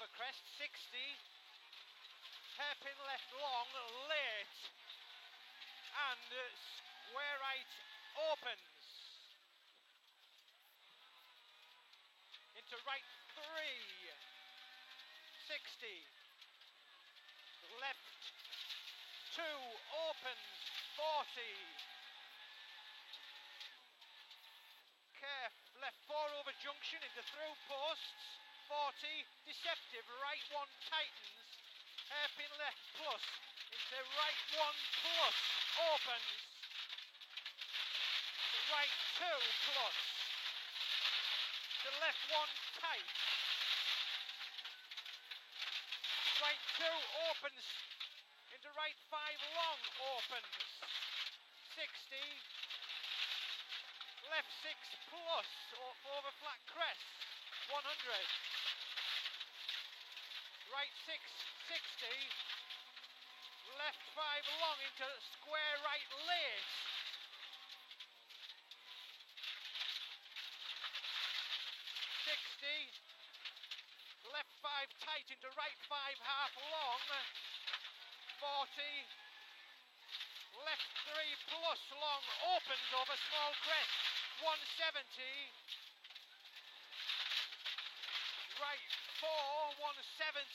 over crest, 60. Hairpin left long, late. And square right opens. Into right 3. 60. Left 2 opens, 40. Caref, left 4 over junction into through posts, 40. Deceptive, right 1 tightens. Hairpin left plus into right 1 plus, opens. Right 2 plus. To left 1 tight. Right 2 opens into right 5 long, opens. 60. Left 6 plus over flat crest, 100. Right 6, 60. Left 5 long into square right late. 60. Left 5 tight into right 5 half long, 40. Left 3 plus long opens over small crest, 170. Right 4, 170.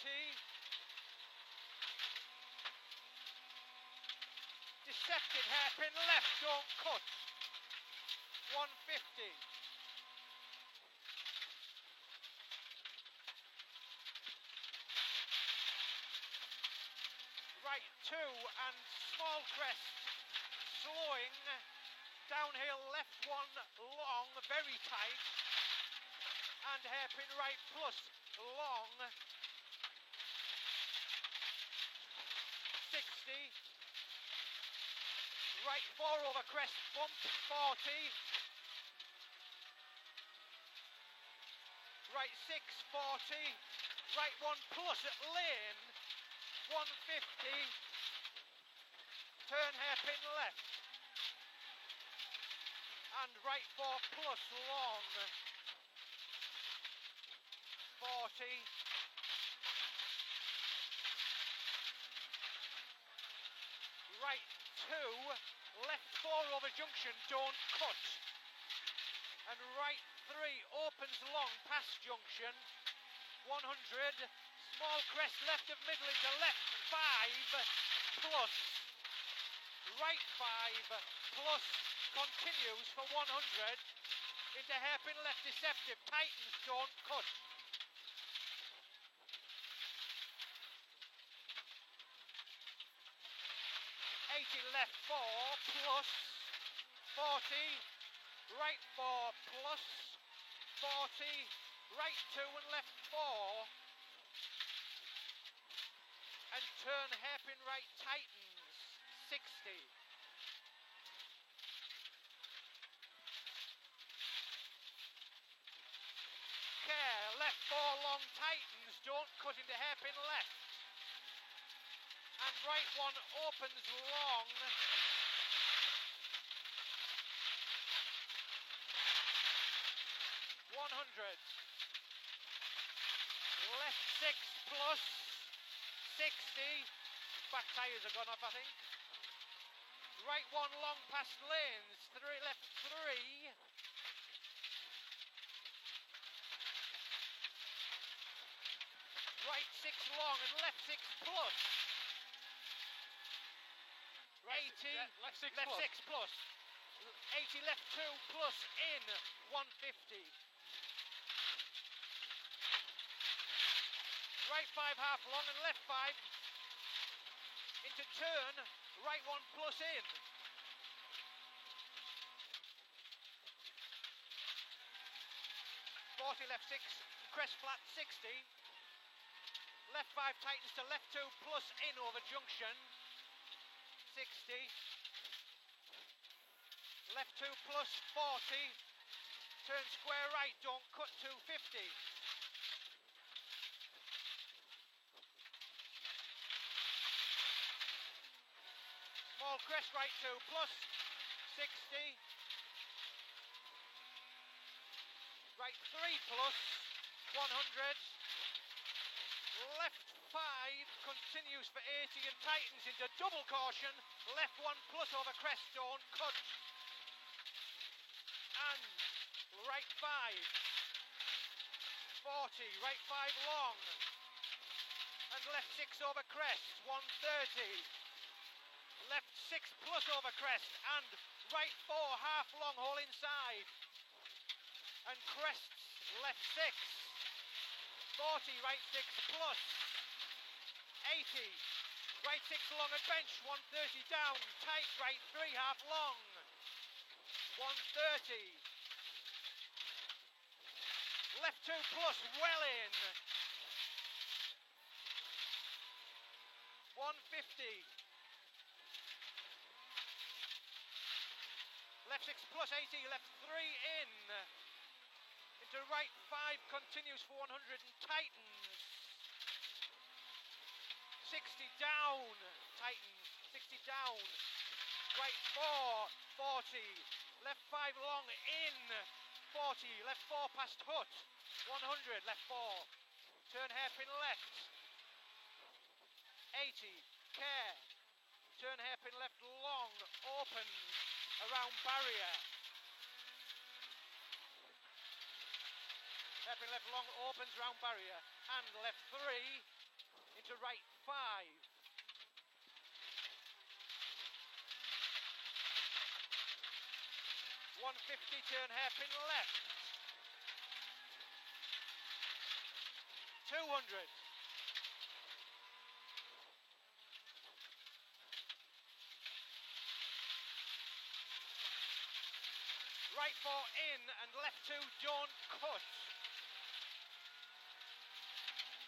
Deceptive hairpin left, don't cut, 150. Right 2 and small crest, slowing, downhill left 1 long, very tight, and hairpin right plus, long, 60, right 4 over crest, bump, 40, right 6, 40, right 1 plus at lane, 150, turn hairpin left, and right 4 plus long, 40, right 2, left 4 over junction, don't cut, and right 3 opens long past junction, 100, small crest left of middle into left 5 plus, right 5 plus, continues for 100, into hairpin left deceptive, tightens, don't cut. 80 left 4 plus, 40, right 4 plus, 40, right 2 and left 4, and turn hairpin right tightens, 60. Care, left 4 long tightens, don't cut into hairpin left. And right 1 opens long. 100. Left 6 plus, 60. Back tyres are gone off, I think. Right 1 long past lanes, 3 left 3. Right 6 long and left 6 plus. Right, 80, left 6 left plus. 6 plus. 80 left 2 plus in, 150. Right 5 half long and left 5 into turn, right 1 plus in. Left 6, crest flat 60. Left 5 tightens to left 2 plus in over junction. 60. Left 2 plus 40. Turn square right, don't cut 250. Small crest right 2 plus 60. Right 3 plus 100. Left 5 continues for 80 and tightens into double caution. Left 1 plus over crest, don't cut. And right 5. 40, right 5 long. And left 6 over crest, 130. Left 6 plus over crest and right 4 half long hole inside. And crests left 6. 40, right 6 plus. 80, right 6 long at bench, 130 down, tight right 3 half long. 130. Left 2 plus, well in. 150. Left 6 plus 80, left 3 in. Into right 5 continues for 100 and tightens. 60 down, tightens, 60 down. Right 4, 40. Left 5 long in. 40, left 4 past hut. 100, left 4. Turn hairpin left. 80, care. Turn hairpin left long, opens around barrier. Hairpin left long, opens round barrier. And left 3 into right 5. 150, turn hairpin left. 200. Right 4 in and left 2 don't cut.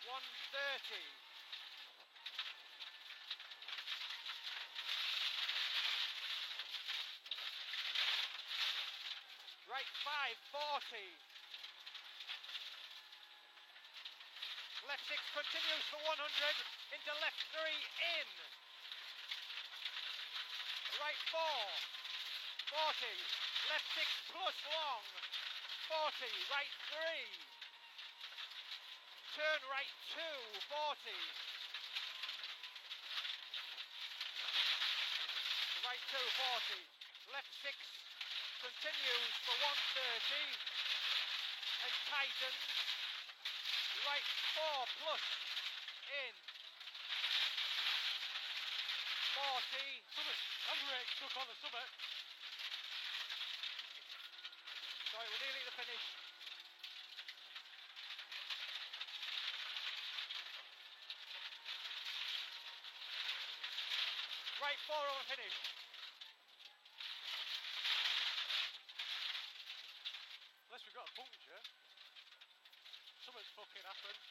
130. Right 5, 40. Left 6 continues for 100 into left 3 in. Right 4, 40. Left 6 plus long, 40, right 3. Turn right 2, 40. Right 2, 40. Left 6 continues for 130 and tightens. Right 4 plus in. 40. Summit, Andrew stuck on the summit. Sorry, we're nearly at the finish. Right 4 over finish. Unless we've got a puncture. Something's fucking happened.